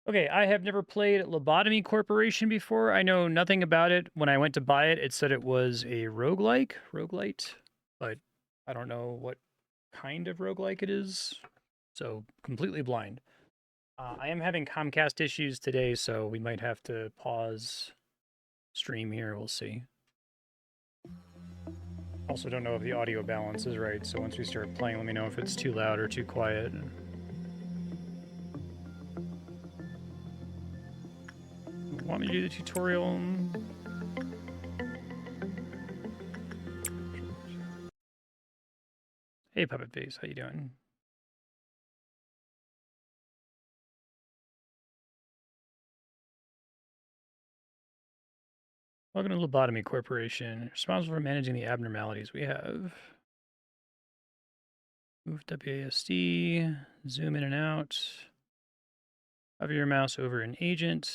Okay, I have never played Lobotomy Corporation before. I know nothing about it. When I went to buy it, it said it was a roguelite, but I don't know what kind of roguelike it is. So completely blind. I am having Comcast issues today, so we might have to pause stream here. We'll see. Also don't know if the audio balance is right, so once we start playing, let me know if it's too loud or too quiet. Want me to do the tutorial? Hey, Puppet Face, how you doing? Welcome to Lobotomy Corporation, responsible for managing the abnormalities we have. Move WASD, zoom in and out. Hover your mouse over an agent.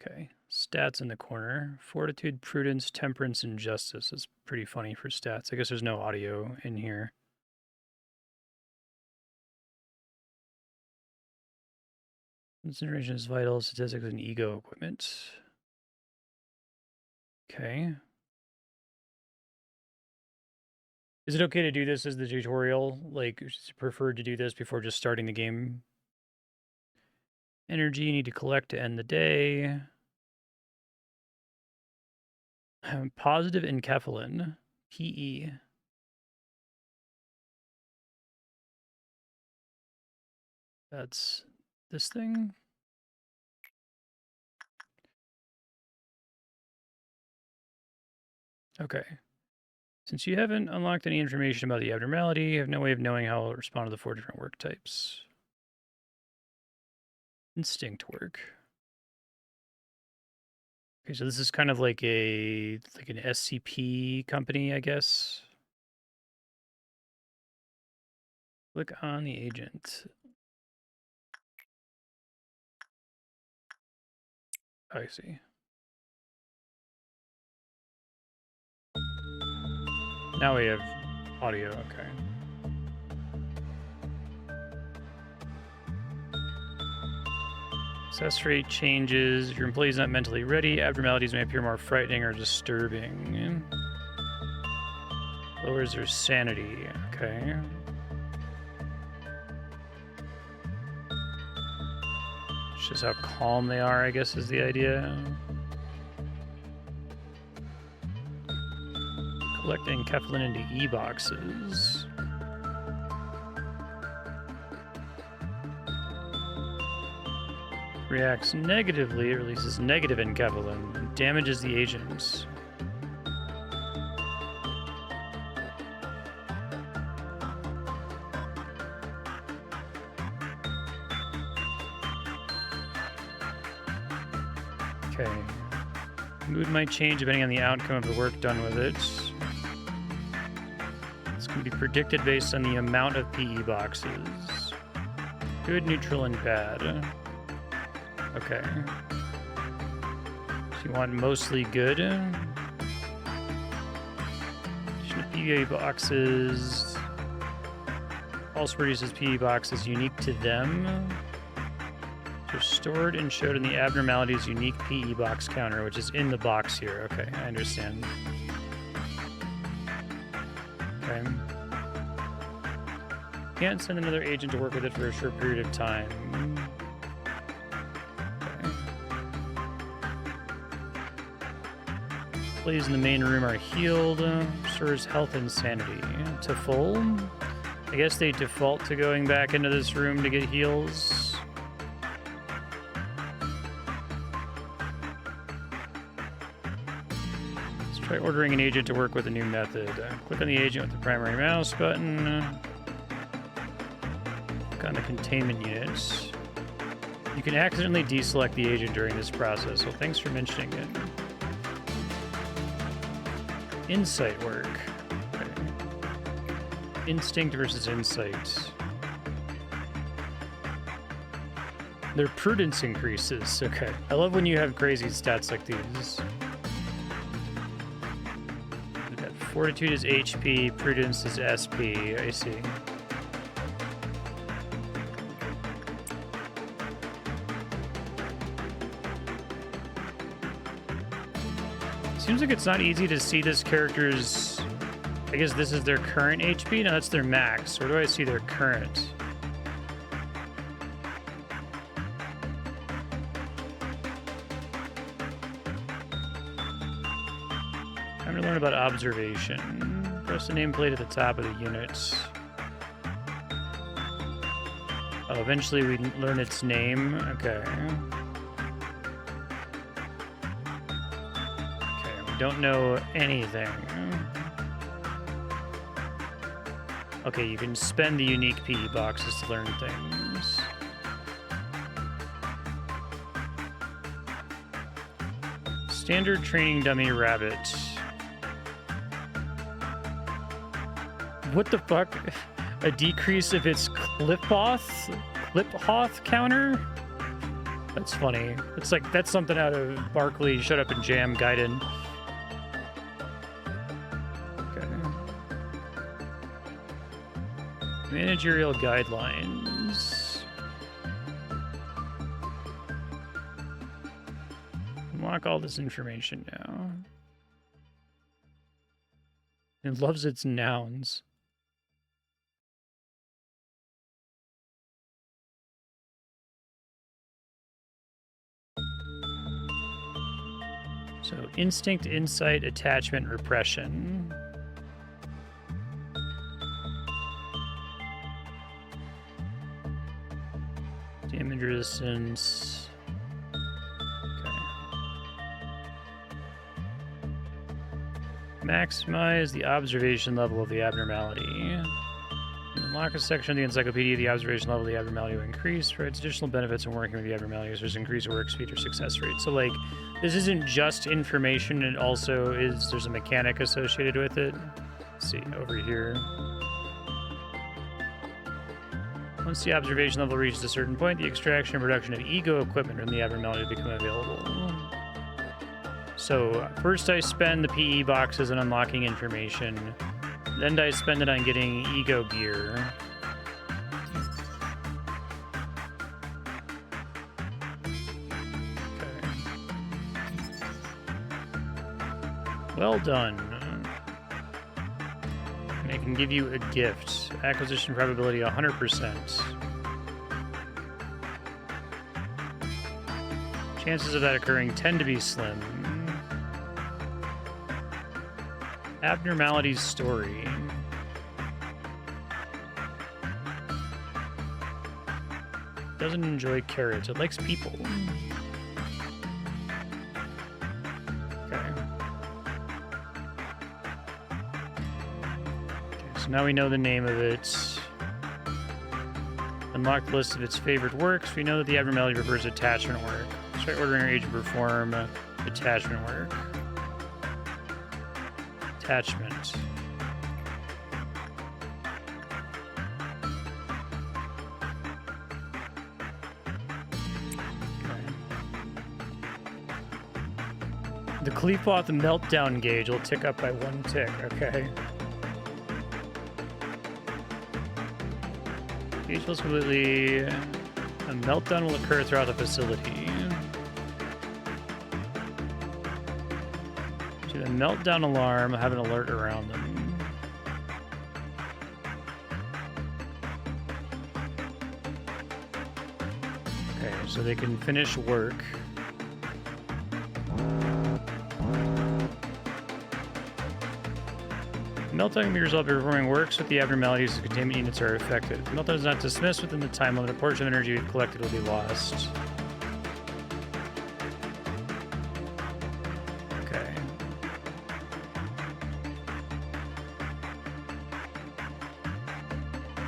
Okay, stats in the corner. Fortitude, prudence, temperance, and justice. That's pretty funny for stats. I guess there's no audio in here. Consideration is vital, statistics, and ego equipment. Okay. Is it okay to do this as the tutorial? Like, is it preferred to do this before just starting the game? Energy you need to collect to end the day. Positive enkephalin, PE. That's this thing. Okay. Since you haven't unlocked any information about the abnormality, you have no way of knowing how it'll respond to the 4 different work types. Instinct work. Okay, so this is kind of like an SCP company, I guess. Click on the agent. I see. Now we have audio, okay. Success rate changes. If your employee is not mentally ready, abnormalities may appear more frightening or disturbing. Lowers their sanity, okay. It's just how calm they are, I guess, is the idea. Collecting enkephalin into E-boxes. Reacts negatively, it releases negative enkephalin, damages the agents. Okay. Mood might change depending on the outcome of the work done with it. This can be predicted based on the amount of PE boxes. Good, neutral, and bad. Okay. So you want mostly good. PE boxes. Also produces PE boxes unique to them. So stored and showed in the abnormalities unique PE box counter, which is in the box here. Okay, I understand. Okay. Can't send another agent to work with it for a short period of time. Employees in the main room are healed. Restores health and sanity. To full. I guess they default to going back into this room to get heals. Let's try ordering an agent to work with a new method. Click on the agent with the primary mouse button. Click on the containment units. You can accidentally deselect the agent during this process, so thanks for mentioning it. Insight work. Okay. Instinct versus insight. Their prudence increases. Okay. I love when you have crazy stats like these. Fortitude is HP, prudence is SP. I see. Seems like it's not easy to see this character's... I guess this is their current HP? No, that's their max. Where do I see their current? Time to learn about observation. Press the nameplate at the top of the unit. Oh, eventually we learn its name. Okay. Okay, we don't know anything. Okay, you can spend the unique PE boxes to learn things. Standard training dummy rabbit. What the fuck? A decrease of its clip-hoth counter? That's funny. It's like, that's something out of Barkley Shut Up and Jam Gaiden. Okay. Managerial guidelines. Unlock all this information now. It loves its nouns. So, instinct, insight, attachment, repression. Damage resistance. Okay. Maximize the observation level of the abnormality. Unlock a section of the encyclopedia. The observation level of the abnormality will increase. For its additional benefits when working with the abnormalities, there's increased work speed or success rate. So, like, this isn't just information, it also is, there's a mechanic associated with it. Let's see, over here. Once the observation level reaches a certain point, the extraction and production of ego equipment from the abnormality will become available. So, first I spend the PE boxes on unlocking information. Then I spend it on getting ego gear. Okay. Well done. And I can give you a gift. Acquisition probability 100%. Chances of that occurring tend to be slim. Abnormality's story. Doesn't enjoy carrots. It likes people. Okay. So now we know the name of it. Unlock the list of its favorite works. We know that the abnormality refers to attachment work. Let's try ordering our agent to perform attachment work. Attachment. Okay. The Kleepoth meltdown gauge will tick up by 1 tick. Okay. Gauge feels completely. A meltdown will occur throughout the facility. To the meltdown alarm, have an alert around them. Okay, so they can finish work. Meltdown can be resolved by performing works with the abnormalities. The containment units are affected. If meltdown is not dismissed within the time limit, a portion of energy we've collected will be lost. Okay.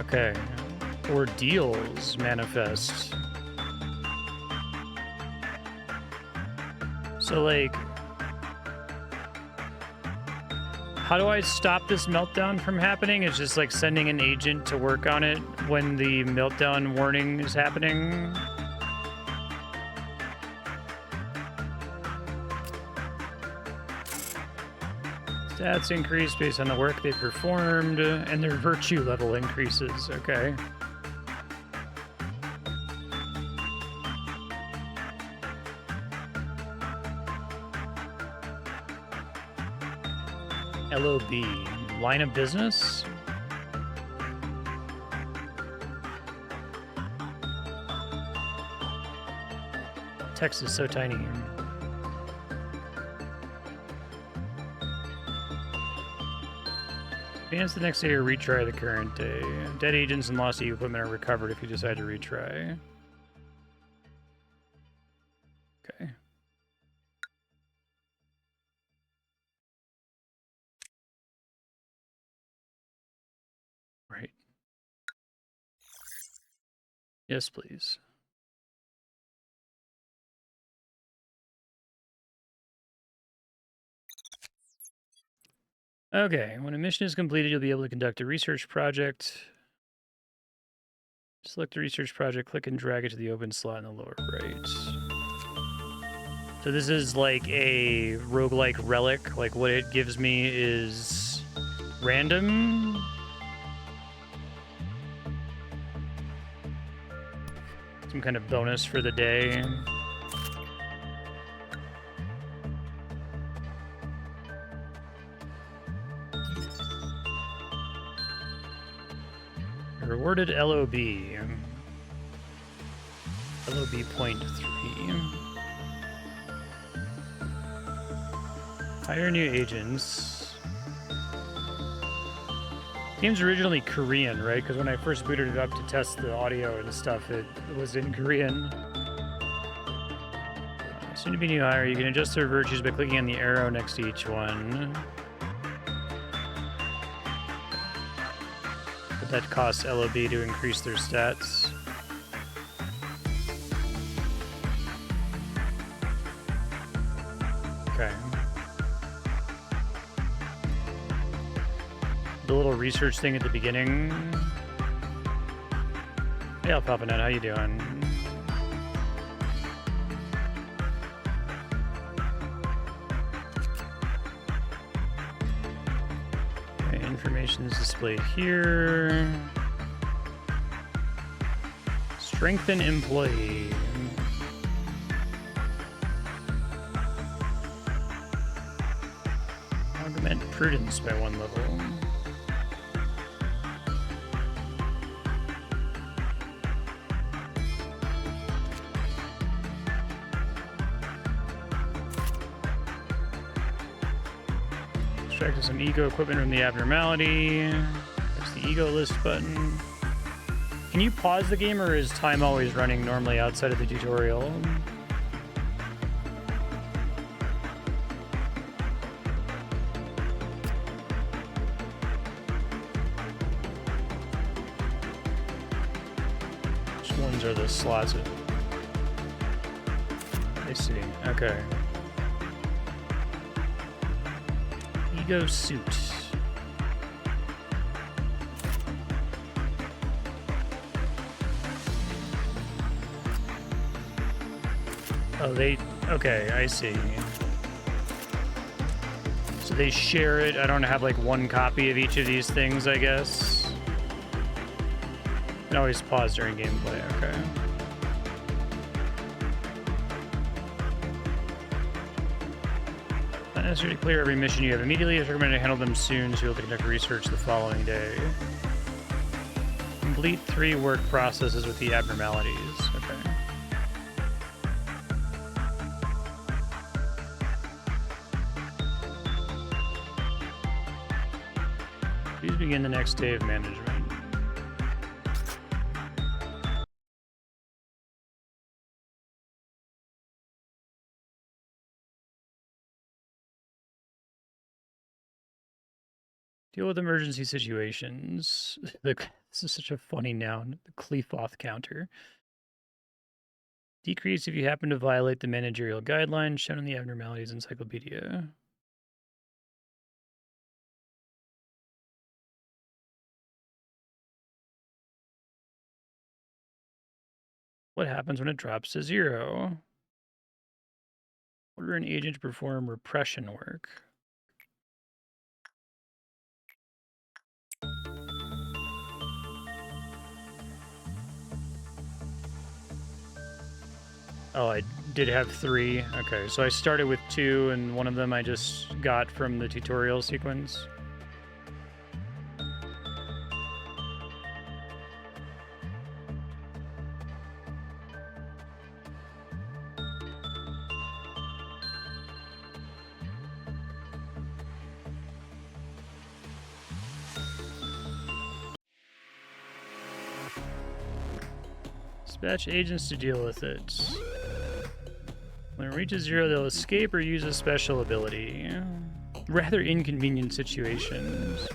Okay. Ordeals manifest. So, like, how do I stop this meltdown from happening? It's just like sending an agent to work on it when the meltdown warning is happening. Stats increase based on the work they performed, and their virtue level increases. Okay. LOB. Line of business? Text is so tiny. Advance the next day or retry the current day. Dead agents and lost equipment are recovered if you decide to retry. Okay. Right. Yes, please. Okay, when a mission is completed, you'll be able to conduct a research project. Select the research project, click and drag it to the open slot in the lower right. So this is like a roguelike relic. Like what it gives me is random. Some kind of bonus for the day. Rewarded LOB. LOB 0.3. Hire new agents. Game's originally Korean, right? Because when I first booted it up to test the audio and stuff, it was in Korean. Soon to be new hire. You can adjust their virtues by clicking on the arrow next to each one. But that costs LOB to increase their stats. Okay. The little research thing at the beginning. Hey, I'll pop it out. How you doing? Okay, information is displayed here. Strengthen employee. Augment prudence by 1 level. Extract some ego equipment from the abnormality. That's the ego list button. Can you pause the game, or is time always running normally outside of the tutorial? Which ones are the slots? I see. Okay. Ego suit. Oh, okay, I see. So they share it. I don't have like one copy of each of these things, I guess. I can always pause during gameplay, okay. Not necessary to clear every mission you have immediately. It's recommended to handle them soon, so you'll have to conduct research the following day. Complete 3 work processes with the abnormalities. Okay. Please begin the next day of management. Deal with emergency situations. This is such a funny noun. The Clefoth counter. Decrease if you happen to violate the managerial guidelines shown in the abnormalities encyclopedia. What happens when it drops to 0? Order an agent to perform repression work. Oh, did have 3. Okay, so I started with 2, and one of them I just got from the tutorial sequence. Dispatch agents to deal with it. When it reaches 0, they'll escape or use a special ability. Rather inconvenient situations.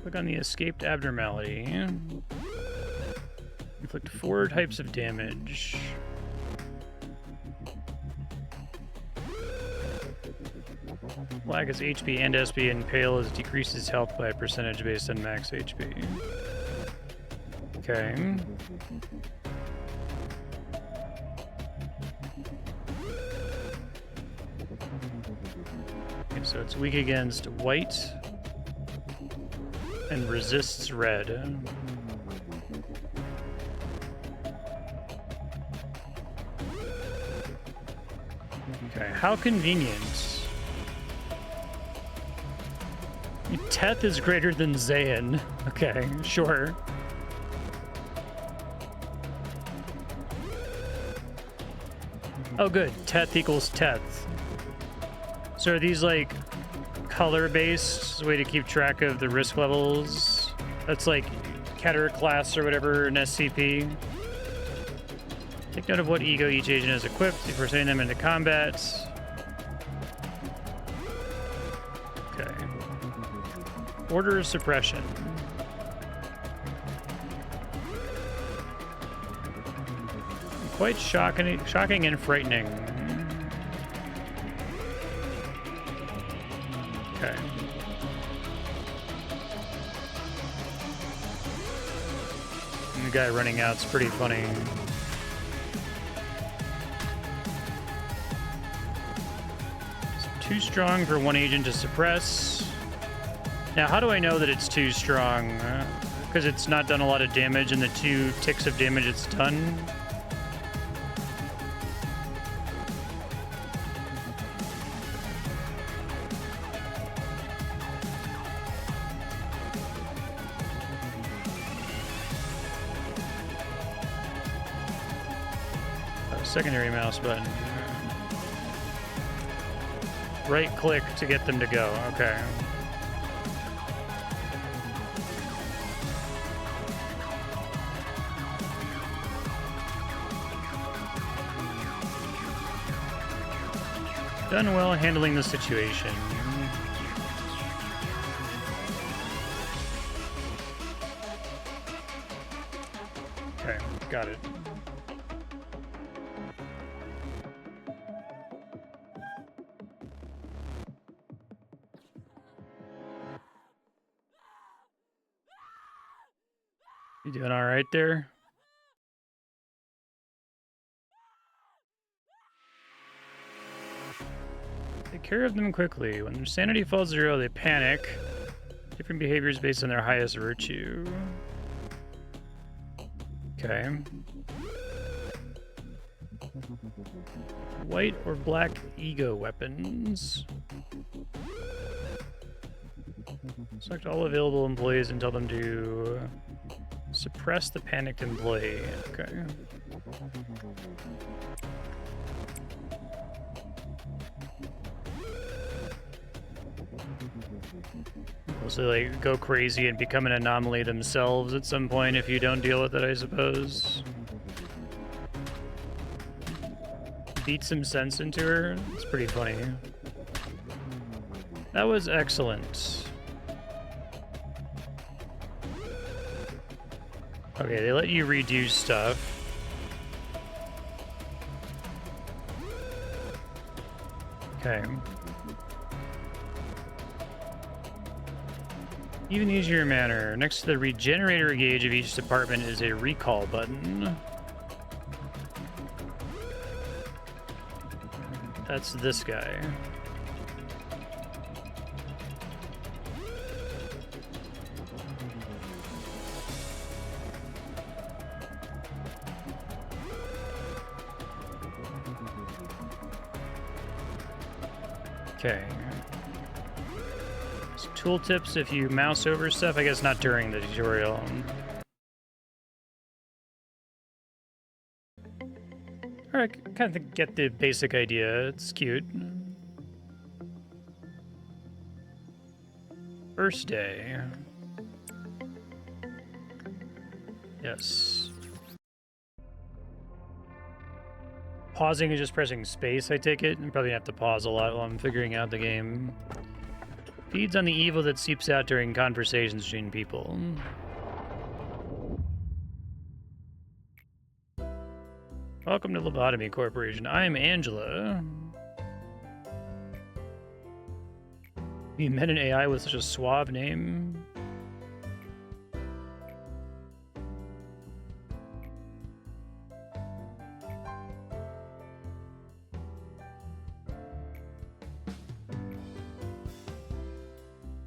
Click on the escaped abnormality. Inflict 4 types of damage. Black is HP and SP, and pale is decreases health by a percentage based on max HP. Okay. Okay, so it's weak against white and resists red. Okay, how convenient. Teth is greater than Zayn. Okay, sure. Oh, good. Teth equals Teth. So are these like color-based way to keep track of the risk levels? That's like category class or whatever in SCP. Take note of what ego each agent has equipped before sending them into combat. Okay. Order of suppression. Quite shocking and frightening. Okay. And the guy running out's pretty funny. It's too strong for one agent to suppress. Now, how do I know that it's too strong? Because it's not done a lot of damage, and the 2 ticks of damage it's done. Secondary mouse button. Right click to get them to go. Okay. Done well handling the situation. Okay, got it. You doing all right there? Take care of them quickly. When their sanity falls to 0, they panic. Different behaviors based on their highest virtue. Okay. White or black ego weapons. Select all available employees and tell them to suppress the panicked employee. Okay. So like go crazy and become an anomaly themselves at some point if you don't deal with it, I suppose. Beat some sense into her. It's pretty funny. That was excellent. Okay, they let you redo stuff. Okay. Even easier manner. Next to the regenerator gauge of each department is a recall button. That's this guy. Okay. So tooltips if you mouse over stuff. I guess not during the tutorial. Alright, kind of get the basic idea. It's cute. First day. Yes. Pausing is just pressing space, I take it. I'm probably gonna have to pause a lot while I'm figuring out the game. Feeds on the evil that seeps out during conversations between people. Welcome to Lobotomy Corporation. I'm Angela. You met an AI with such a suave name.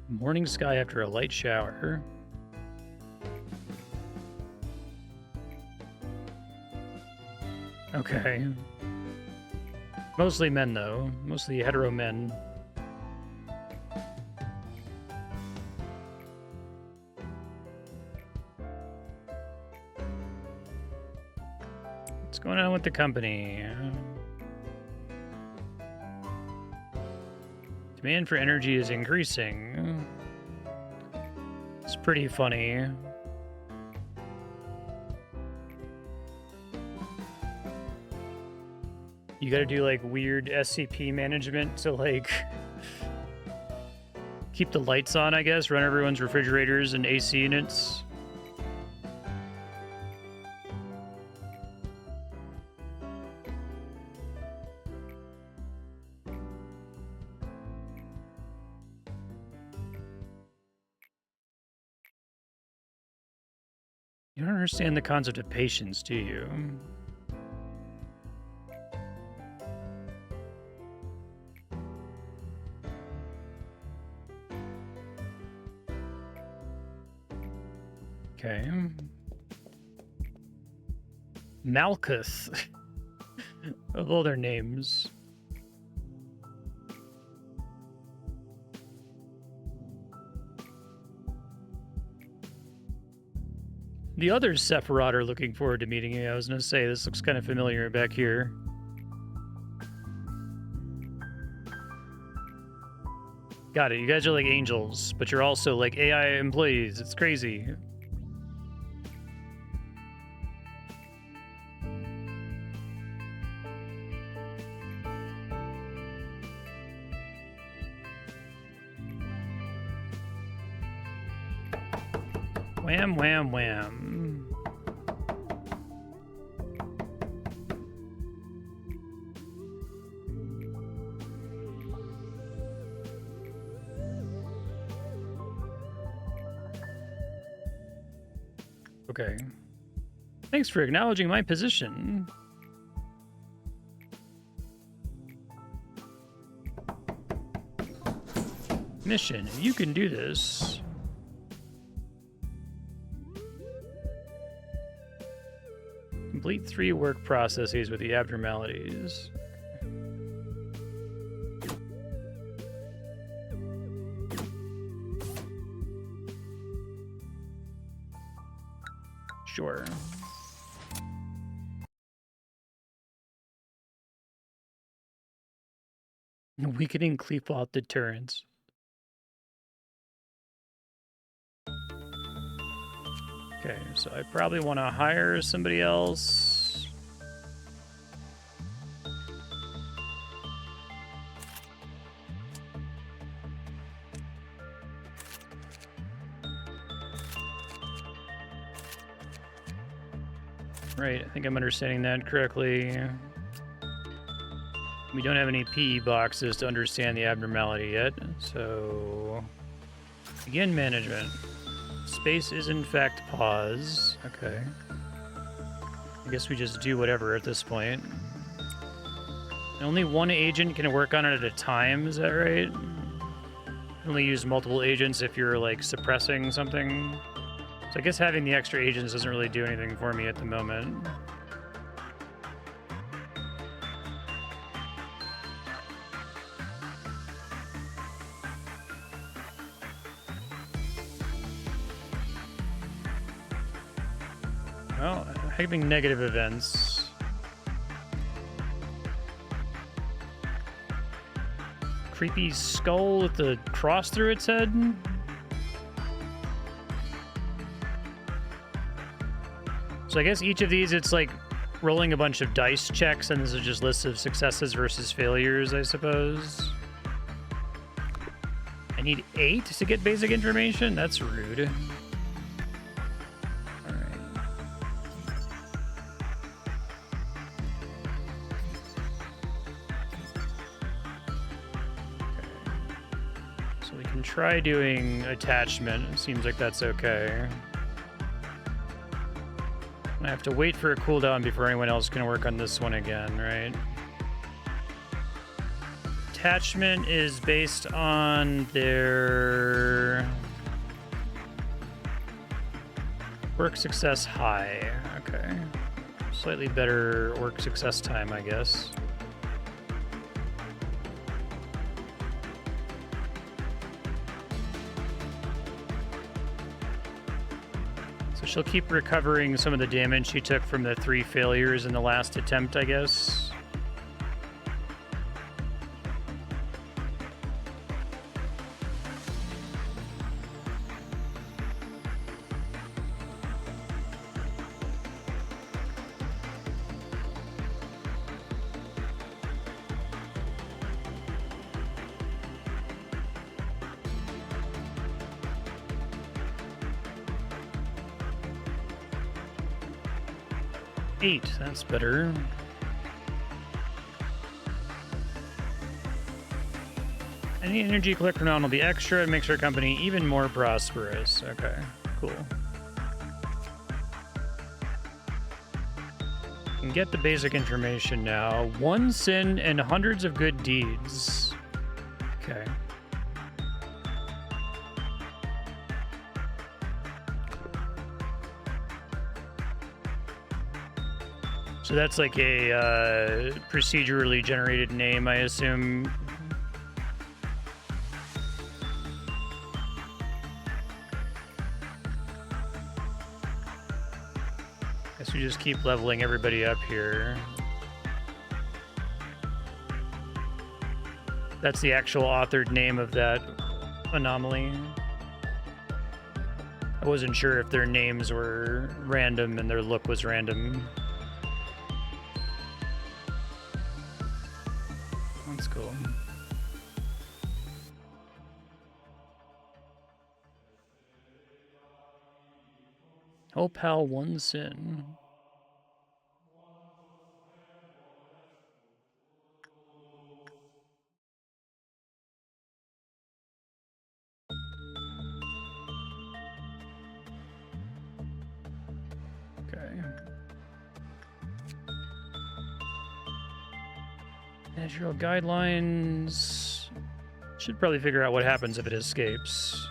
Morning sky after a light shower. Okay. Mostly men, though. Mostly hetero men. What's going on with the company? Demand for energy is increasing. It's pretty funny. You gotta do like weird SCP management to like keep the lights on, I guess, run everyone's refrigerators and AC units. You don't understand the concept of patience, do you? Okay. Malkuth. Of all their names. The other Sephiroth are looking forward to meeting you. I was going to say, this looks kind of familiar back here. Got it. You guys are like angels, but you're also like AI employees. It's crazy. Wham, wham, wham. Okay. Thanks for acknowledging my position. Mission, you can do this. Complete 3 work processes with the abnormalities. Sure. Weakening Kleefloth deterrence. Okay, so I probably want to hire somebody else. Right, I think I'm understanding that correctly. We don't have any PE boxes to understand the abnormality yet, so... Begin management. Space is in fact pause. Okay. I guess we just do whatever at this point. Only one agent can work on it at a time, is that right? Only use multiple agents if you're like suppressing something. So I guess having the extra agents doesn't really do anything for me at the moment. Oh, having negative events. Creepy skull with the cross through its head. So I guess each of these, it's like rolling a bunch of dice checks, and this is just lists of successes versus failures, I suppose. I need 8 to get basic information? That's rude. Alright. Okay. So we can try doing attachment. It seems like that's okay. I have to wait for a cooldown before anyone else can work on this one again, right? Attachment is based on their work success high. Okay. Slightly better work success time, I guess. So she'll keep recovering some of the damage she took from the 3 failures in the last attempt, I guess. Eight, that's better. Any energy collected on will be extra and makes our company even more prosperous. Okay, cool. Can get the basic information now. 1 sin and hundreds of good deeds. Okay. So that's like a procedurally generated name, I assume. Guess we just keep leveling everybody up here. That's the actual authored name of that anomaly. I wasn't sure if their names were random and their look was random. That's cool. Oh, pal, 1 sin. Okay. Natural guidelines. Should probably figure out what happens if it escapes.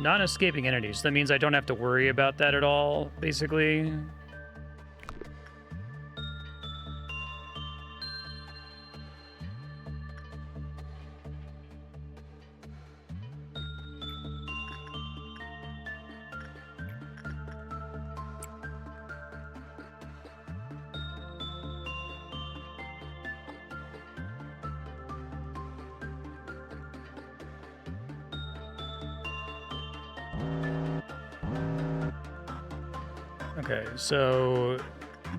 Non-escaping entities. That means I don't have to worry about that at all, basically. Okay, so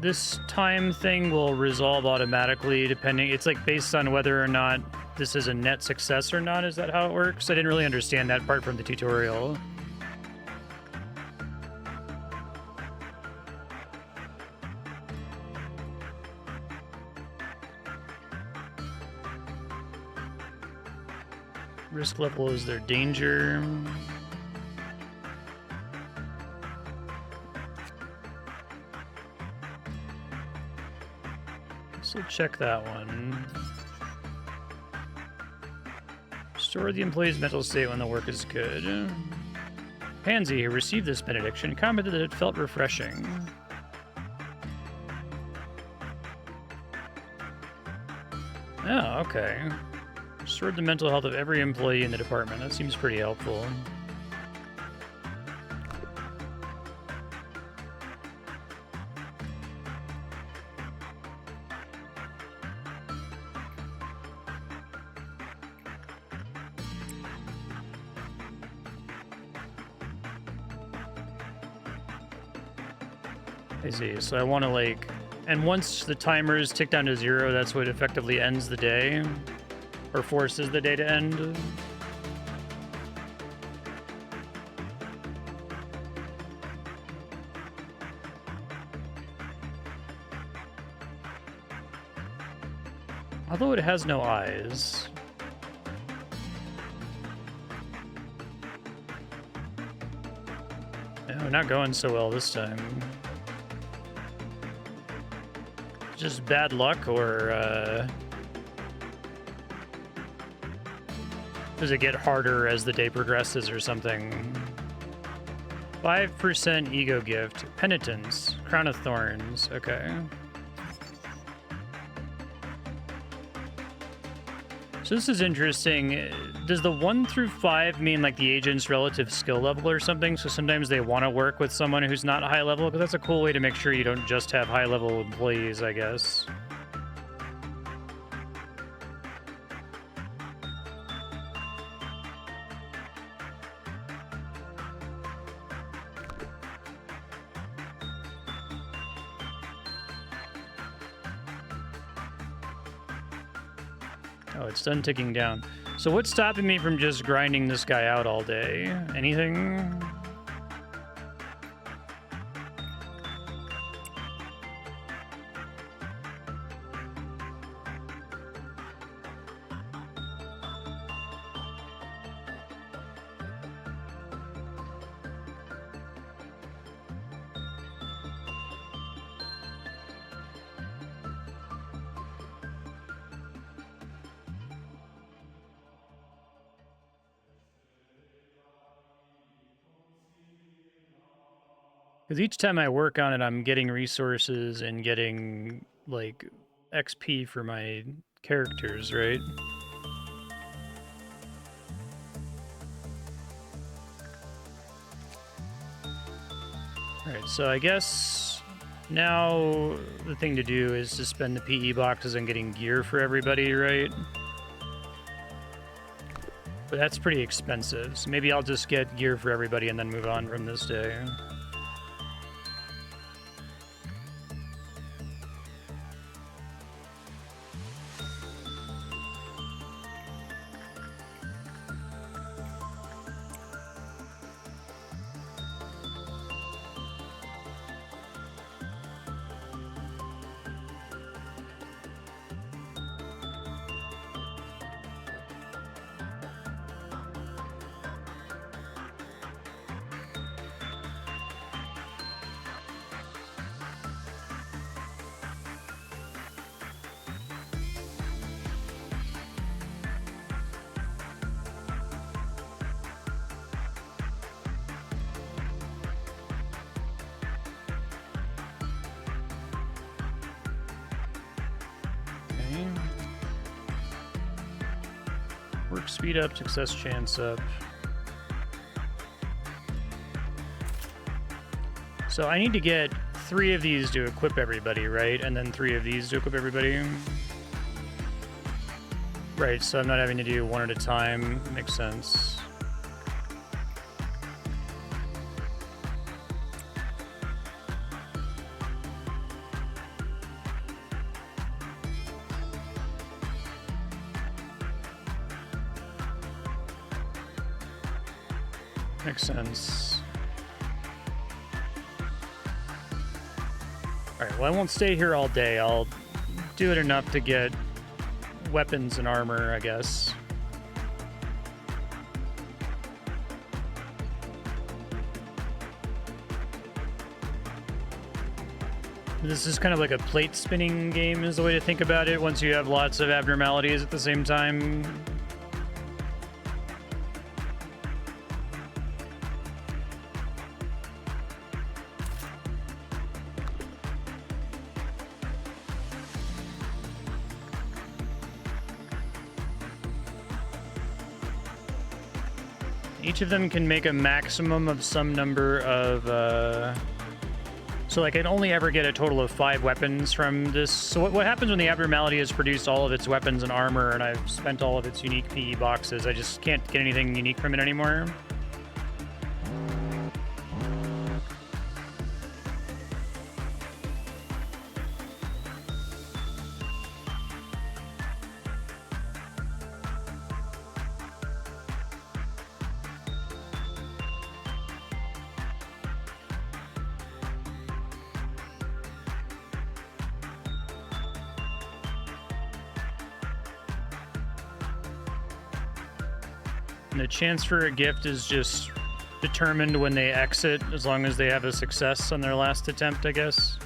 this time thing will resolve automatically depending. It's like based on whether or not this is a net success or not. Is that how it works? I didn't really understand that part from the tutorial. Risk level is their danger. So check that one. Restore the employee's mental state when the work is good. Pansy, who received this benediction, commented that it felt refreshing. Oh, okay. Restored the mental health of every employee in the department. That seems pretty helpful. I see. So I want to like, and once the timers tick down to 0, that's what effectively ends the day, or forces the day to end. Although it has no eyes. No, not going so well this time. Just bad luck, or does it get harder as the day progresses or something? 5% ego gift. Penitence. Crown of Thorns. Okay. So this is interesting. Does the 1 through 5 mean like the agent's relative skill level or something? So sometimes they want to work with someone who's not high level, because that's a cool way to make sure you don't just have high level employees, I guess. Oh, it's done ticking down. So what's stopping me from just grinding this guy out all day? Anything? Because each time I work on it, I'm getting resources and getting, like, XP for my characters, right? Alright, so I guess now the thing to do is to spend the PE boxes on getting gear for everybody, right? But that's pretty expensive, so maybe I'll just get gear for everybody and then move on from this day. Work speed up, success chance up. So I need to get 3 of these to equip everybody, right? And then 3 of these to equip everybody. Right, so I'm not having to do one at a time. Makes sense. Makes sense. Alright, well, I won't stay here all day. I'll do it enough to get weapons and armor, I guess. This is kind of like a plate spinning game is the way to think about it, once you have lots of abnormalities at the same time. Each of them can make a maximum of some number of, so like I can only ever get a total of 5 weapons from this. So what happens when the abnormality has produced all of its weapons and armor and I've spent all of its unique PE boxes? I just can't get anything unique from it anymore. And the chance for a gift is just determined when they exit, as long as they have a success on their last attempt, I guess.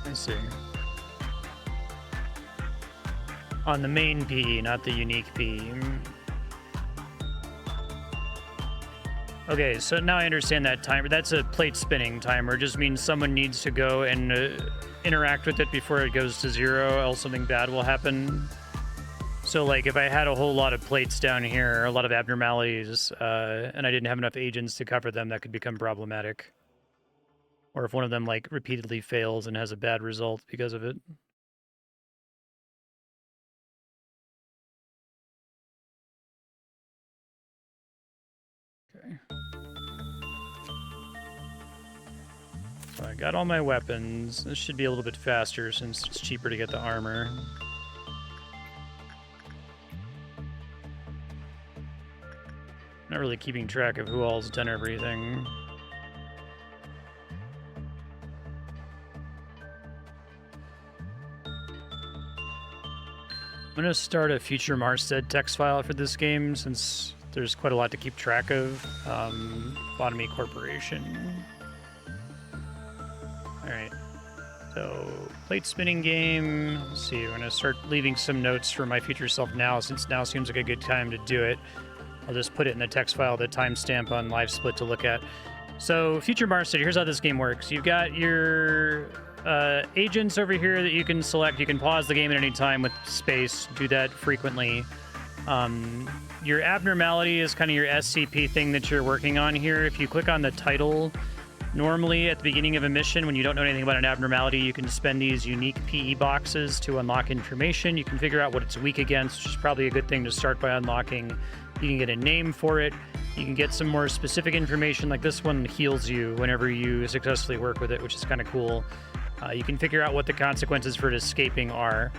I see. On the main P, not the unique P. Okay, so now I understand that timer. That's a plate spinning timer. It just means someone needs to go and interact with it before it goes to 0, else something bad will happen. So, like, if I had a whole lot of plates down here, a lot of abnormalities, and I didn't have enough agents to cover them, that could become problematic. Or if one of them, like, repeatedly fails and has a bad result because of it. Okay. So I got all my weapons. This should be a little bit faster since it's cheaper to get the armor. Not really keeping track of who all's done everything. I'm going to start a future Marstead text file for this game since there's quite a lot to keep track of. Lobotomy Corporation. Alright. So, plate spinning game. Let's see, I'm going to start leaving some notes for my future self now, since now seems like a good time to do it. I'll just put it in the text file, the timestamp on live split to look at. So, future Marstead, here's how this game works. You've got your agents over here that you can select. You can pause the game at any time with space. Do that frequently. Your abnormality is kind of your SCP thing that you're working on here. If you click on the title, normally at the beginning of a mission, when you don't know anything about an abnormality, you can spend these unique PE boxes to unlock information. You can figure out what it's weak against, which is probably a good thing to start by unlocking. You can get a name for it. You can get some more specific information, like this one heals you whenever you successfully work with it, which is kind of cool. You can figure out what the consequences for it escaping are.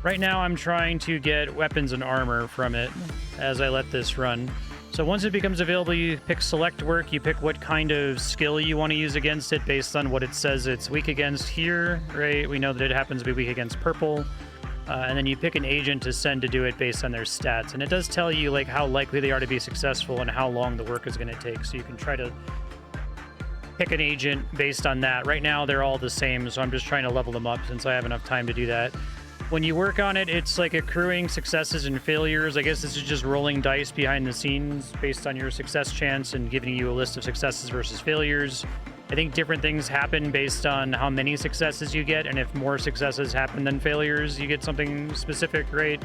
Right now, I'm trying to get weapons and armor from it as I let this run. So once it becomes available, you pick select work. You pick what kind of skill you want to use against it based on what it says it's weak against here, right? We know that it happens to be weak against purple. And then you pick an agent to send to do it based on their stats. And it does tell you like how likely they are to be successful and how long the work is going to take. So you can try to pick an agent based on that. Right now, they're all the same, so I'm just trying to level them up since I have enough time to do that. When you work on it, it's like accruing successes and failures. I guess this is just rolling dice behind the scenes based on your success chance and giving you a list of successes versus failures. I think different things happen based on how many successes you get, and if more successes happen than failures, you get something specific, right?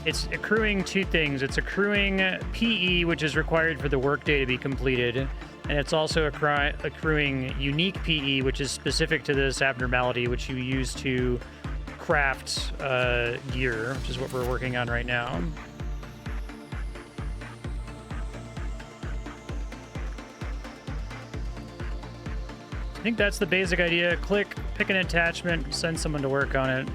It's accruing two things. It's accruing PE, which is required for the workday to be completed, and it's also accruing unique PE, which is specific to this abnormality, which you use to craft gear, which is what we're working on right now. I think that's the basic idea. Click, pick an attachment, send someone to work on it.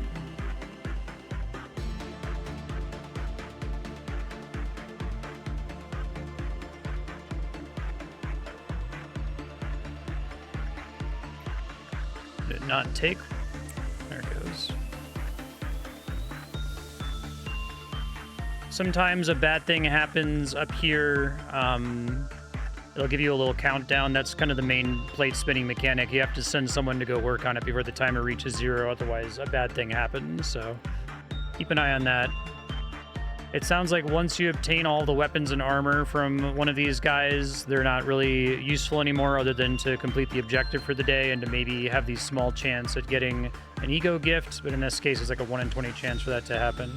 Did it not take? There it goes. Sometimes a bad thing happens up here. It'll give you a little countdown. That's kind of the main plate spinning mechanic. You have to send someone to go work on it before the timer reaches 0, otherwise a bad thing happens, so keep an eye on that. It sounds like once you obtain all the weapons and armor from one of these guys, they're not really useful anymore other than to complete the objective for the day and to maybe have these small chance at getting an ego gift, but in this case it's like a 1 in 20 chance for that to happen.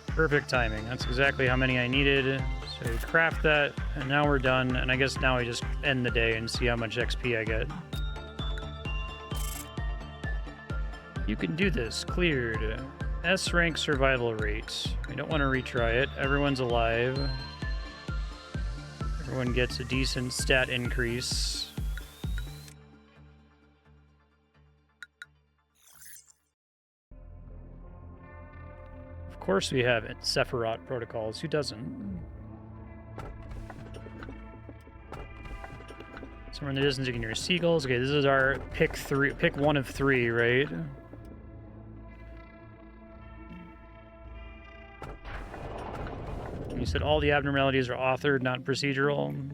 Perfect timing. That's exactly how many I needed. So we craft that, and now we're done. And I guess now we just end the day and see how much XP I get. You can do this. Cleared. S rank survival rate. We don't want to retry it. Everyone's alive. Everyone gets a decent stat increase. Of course we have Sephiroth protocols. Who doesn't? Somewhere in the distance you can hear seagulls. Okay, this is our pick one of three, right? You said all the abnormalities are authored, not procedural.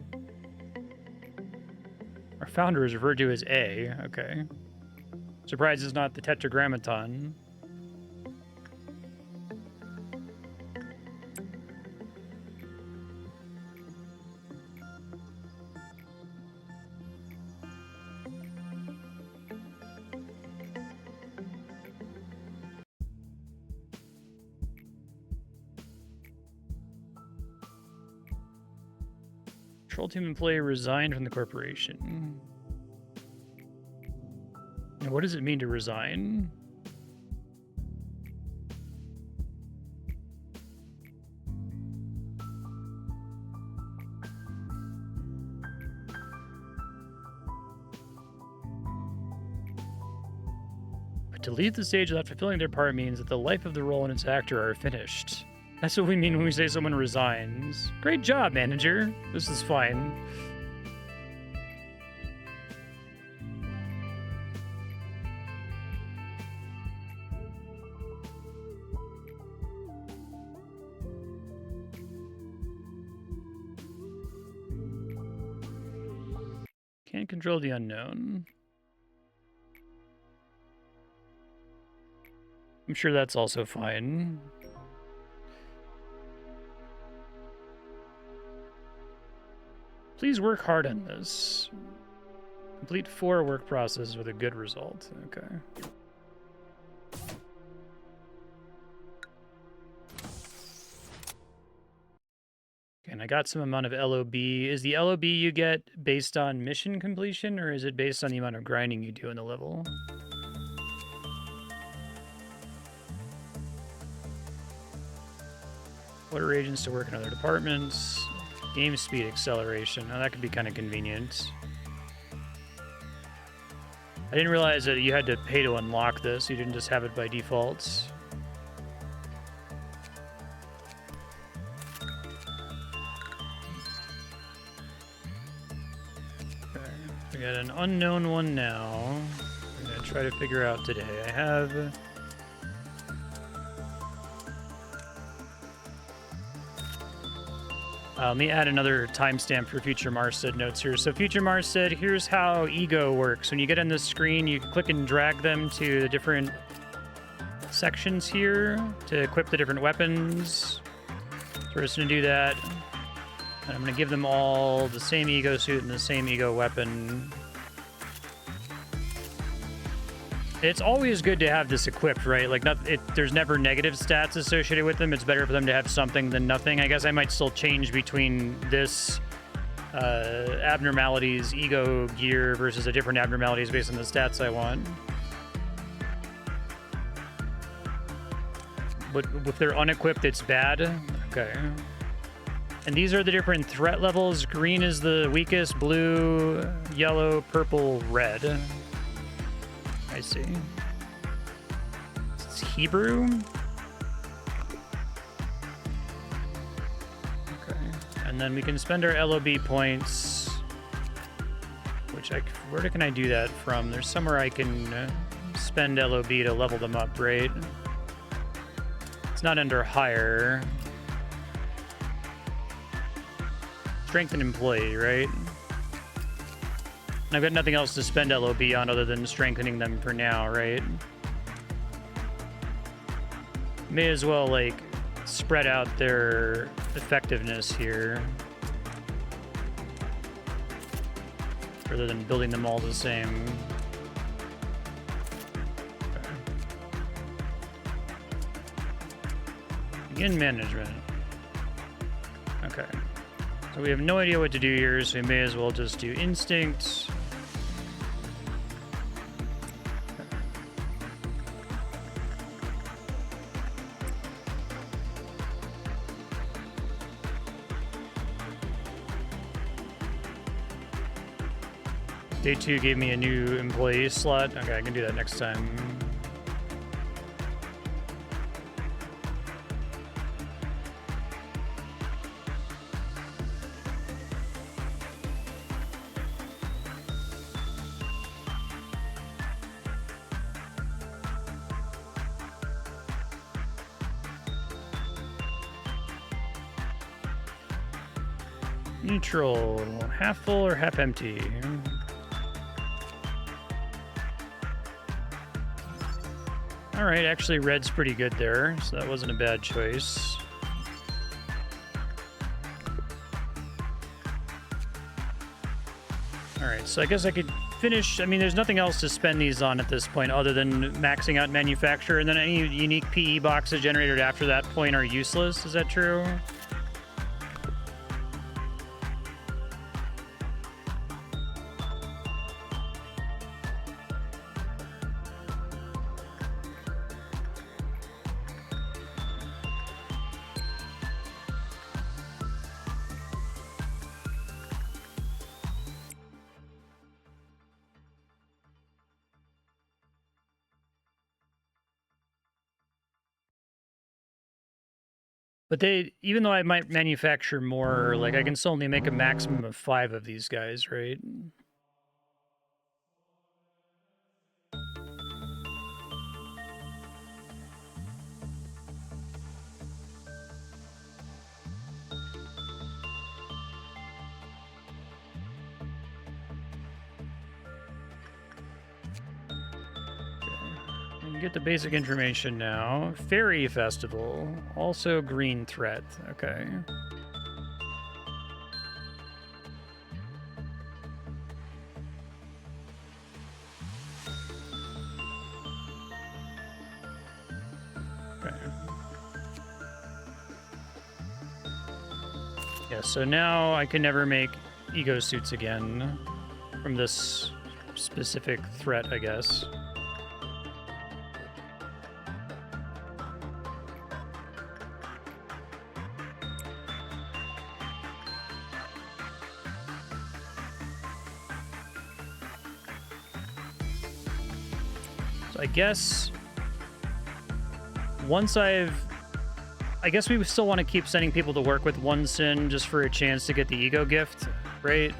Our founder is referred to as A. Okay. Surprised it's not the Tetragrammaton. Control team employee resigned from the corporation. And what does it mean to resign? But to leave the stage without fulfilling their part means that the life of the role and its actor are finished. That's what we mean when we say someone resigns. Great job, manager. This is fine. Can't control the unknown. I'm sure that's also fine. Please work hard on this. Complete 4 work processes with a good result. Okay. And I got some amount of LOB. Is the LOB you get based on mission completion, or is it based on the amount of grinding you do in the level? Order agents to work in other departments. Game speed acceleration. Now that could be kind of convenient. I didn't realize that you had to pay to unlock this. You didn't just have it by default. Okay. We got an unknown one now. We're going to try to figure out today. I have... let me add another timestamp for future Marstead notes here. So future Marstead, here's how ego works. When you get on this screen, you click and drag them to the different sections here to equip the different weapons. So we're just going to do that. And I'm going to give them all the same ego suit and the same ego weapon. It's always good to have this equipped, right? Like, there's never negative stats associated with them. It's better for them to have something than nothing. I guess I might still change between this abnormalities ego gear versus a different abnormalities based on the stats I want. But if they're unequipped, it's bad. Okay. And these are the different threat levels. Green is the weakest, blue, yellow, purple, red. I see. It's Hebrew. Okay. And then we can spend our LOB points, which where can I do that from? There's somewhere I can spend LOB to level them up, right? It's not under hire. Strengthen employee, right? I've got nothing else to spend LOB on other than strengthening them for now, right? May as well, like, spread out their effectiveness here, rather than building them all the same. Okay. Begin management. Okay. So we have no idea what to do here, so we may as well just do instinct. Day 2 gave me a new employee slot. Okay, I can do that next time. Neutral. Half full or half empty? Alright, actually red's pretty good there, so that wasn't a bad choice. Alright, so I guess I could finish... I mean, there's nothing else to spend these on at this point other than maxing out manufacture, and then any unique PE boxes generated after that point are useless. Is that true? But they, even though I might manufacture more, like I can still only make a maximum of 5 of these guys, right? Get the basic information now. Fairy Festival. Also green threat. Okay. Okay. Yeah, so now I can never make ego suits again from this specific threat, I guess. I guess once I guess we still want to keep sending people to work with 1 sin just for a chance to get the ego gift, right?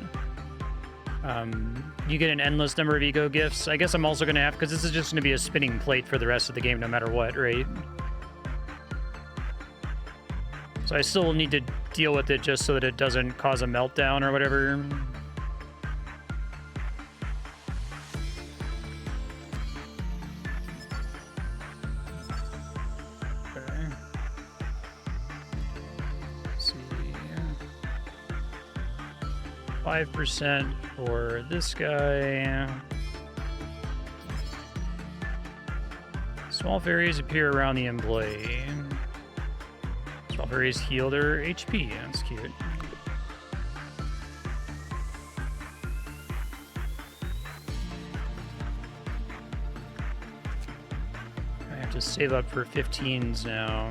You get an endless number of ego gifts. I guess I'm also going to have, because this is just going to be a spinning plate for the rest of the game no matter what, right? So I still need to deal with it just so that it doesn't cause a meltdown or whatever. Okay. 5% for this guy. Small fairies appear around the employee. Small fairies heal their HP. That's cute. I have to save up for 15s now.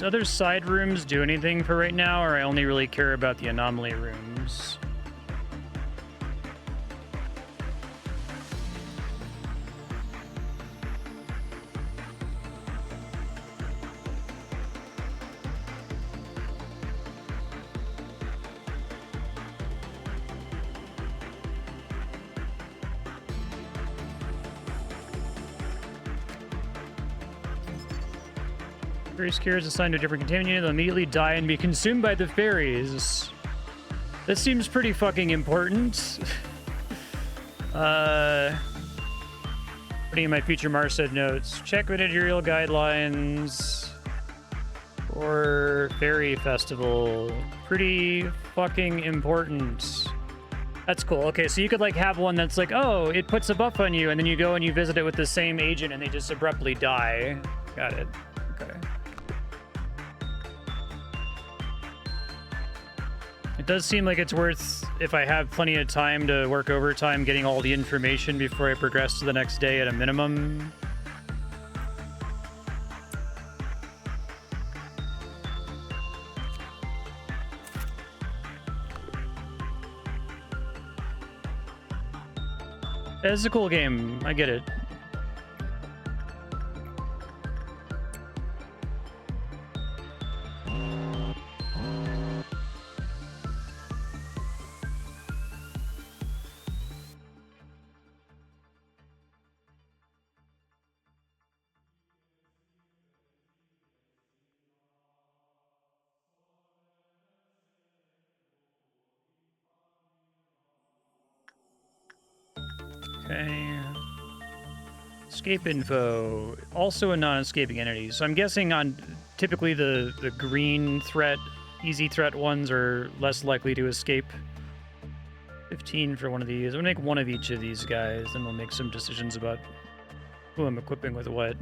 Other side rooms do anything for right now, or I only really care about the anomaly rooms? Fairy Scare is assigned to a different contaminant. They'll immediately die and be consumed by the fairies. This seems pretty fucking important. Putting in my future Marstead notes. Check managerial guidelines for Fairy Festival. Pretty fucking important. That's cool. Okay, so you could like have one that's like, oh, it puts a buff on you, and then you go and you visit it with the same agent and they just abruptly die. Got it. Okay. It does seem like it's worth, if I have plenty of time to work overtime, getting all the information before I progress to the next day at a minimum. It's a cool game. I get it. Okay. Escape info. Also a non-escaping entity. So I'm guessing on typically the green threat, easy threat ones are less likely to escape. 15 for one of these. I'm gonna make one of each of these guys, then we'll make some decisions about who I'm equipping with what.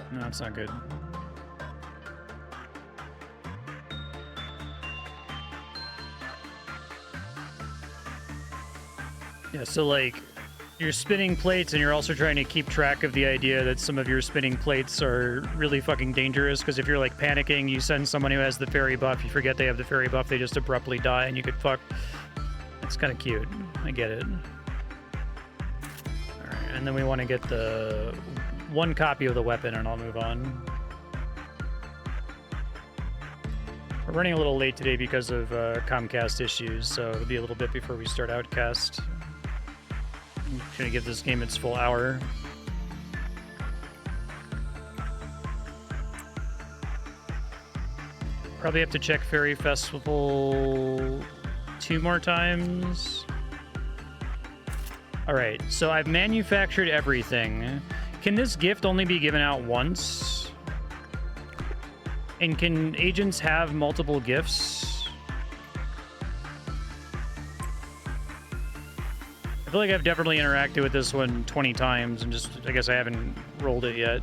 No, that's not good. Yeah, so like, you're spinning plates and you're also trying to keep track of the idea that some of your spinning plates are really fucking dangerous, because if you're like panicking, you send someone who has the fairy buff, you forget they have the fairy buff, they just abruptly die and you could fuck. It's kind of cute. I get it. Alright, and then we want to get the one copy of the weapon and I'll move on. We're running a little late today because of Comcast issues, so it'll be a little bit before we start Outcast. I'm gonna give this game its full hour. Probably have to check Fairy Festival 2 more times. Alright, so I've manufactured everything. Can this gift only be given out once? And can agents have multiple gifts? I feel like I've definitely interacted with this one 20 times and just, I guess I haven't rolled it yet.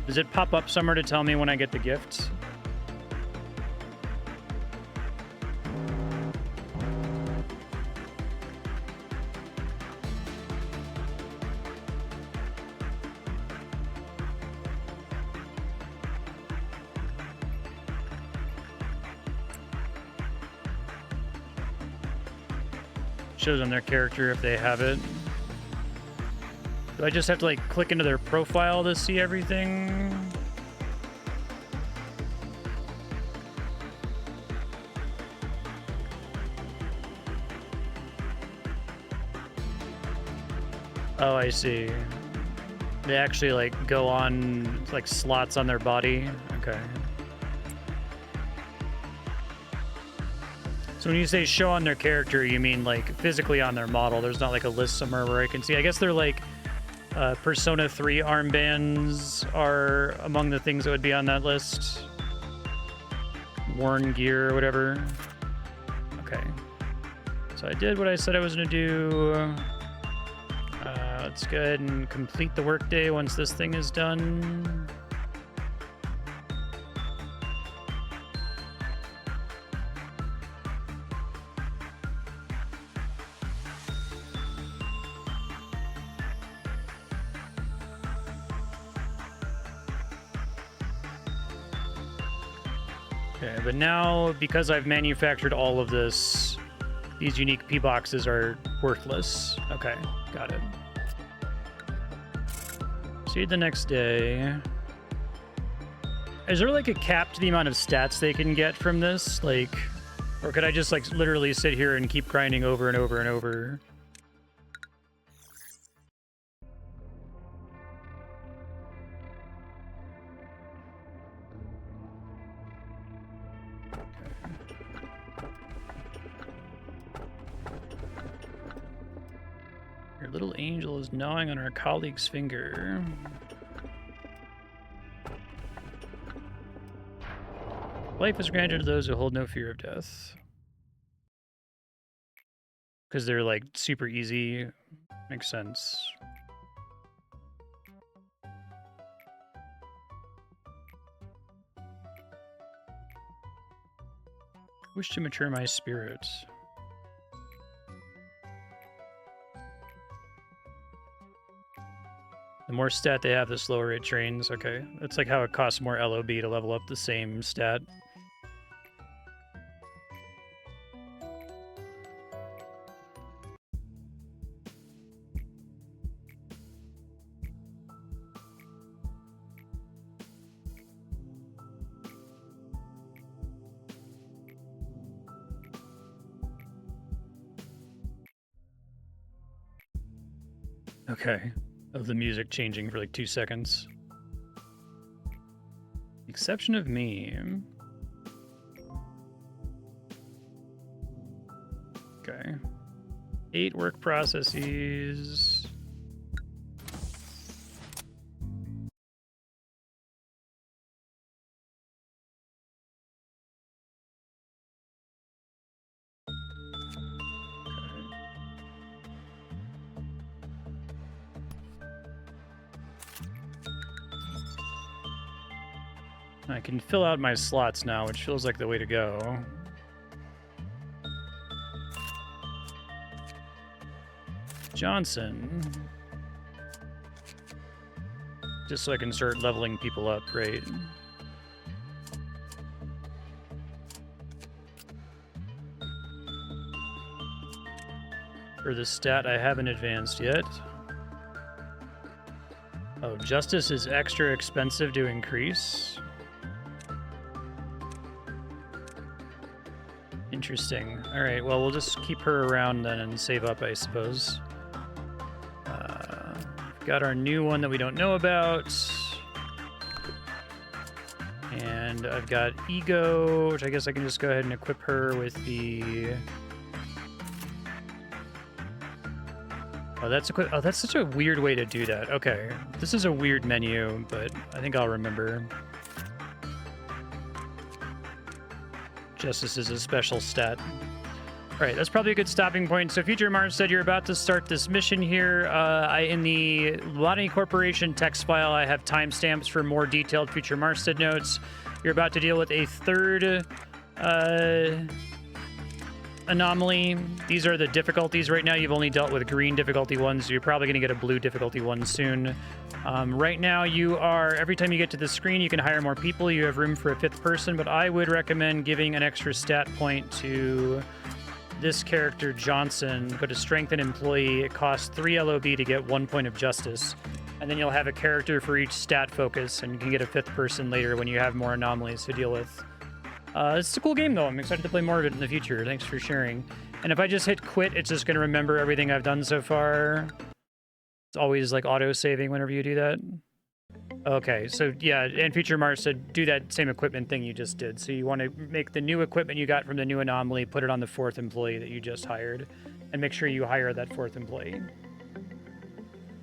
Does it pop up somewhere to tell me when I get the gift? Shows on their character if they have it. Do I just have to like click into their profile to see everything? Oh, I see. They actually like go on like slots on their body. Okay. So when you say show on their character, you mean like physically on their model. There's not like a list somewhere where I can see. I guess they're like Persona 3 armbands are among the things that would be on that list. Worn gear or whatever. Okay. So I did what I said I was going to do. Let's go ahead and complete the workday once this thing is done. Okay, but now, because I've manufactured all of this, these unique P boxes are worthless. Okay, got it. See you the next day. Is there like a cap to the amount of stats they can get from this? Like, or could I just like literally sit here and keep grinding over and over and over? Your little angel is gnawing on our colleague's finger. Life is granted to those who hold no fear of death. Because they're like super easy. Makes sense. Wish to mature my spirit. The more stat they have, the slower it trains. Okay. That's like how it costs more LOB to level up the same stat. Okay. Of the music changing for like 2 seconds. Exception of me. Okay. 8 work processes. I can fill out my slots now, which feels like the way to go. Johnson. Just so I can start leveling people up, right? For the stat I haven't advanced yet. Oh, justice is extra expensive to increase. Interesting. All right, well, we'll just keep her around then and save up, I suppose. Got our new one that we don't know about. And I've got ego, which I guess I can just go ahead and equip her with the... Oh, that's such a weird way to do that. Okay, this is a weird menu, but I think I'll remember. Justice is a special stat. All right, that's probably a good stopping point. So, Future Marstead, you're about to start this mission here. In the Lobotomy Corporation text file, I have timestamps for more detailed Future Marstead notes. You're about to deal with a third anomaly. These are the difficulties right now. You've only dealt with green difficulty ones, so you're probably going to get a blue difficulty one soon. Right now, every time you get to the screen, you can hire more people. You have room for a 5th person, but I would recommend giving an extra stat point to this character, Johnson. Go to Strengthen Employee. It costs 3 LOB to get 1 point of justice. And then you'll have a character for each stat focus, and you can get a 5th person later when you have more anomalies to deal with. It's a cool game, though. I'm excited to play more of it in the future. Thanks for sharing. And if I just hit quit, it's just going to remember everything I've done so far. It's always like auto-saving whenever you do that. Okay, so yeah, and Future Mars said do that same equipment thing you just did. So you want to make the new equipment you got from the new anomaly, put it on the 4th employee that you just hired, and make sure you hire that 4th employee.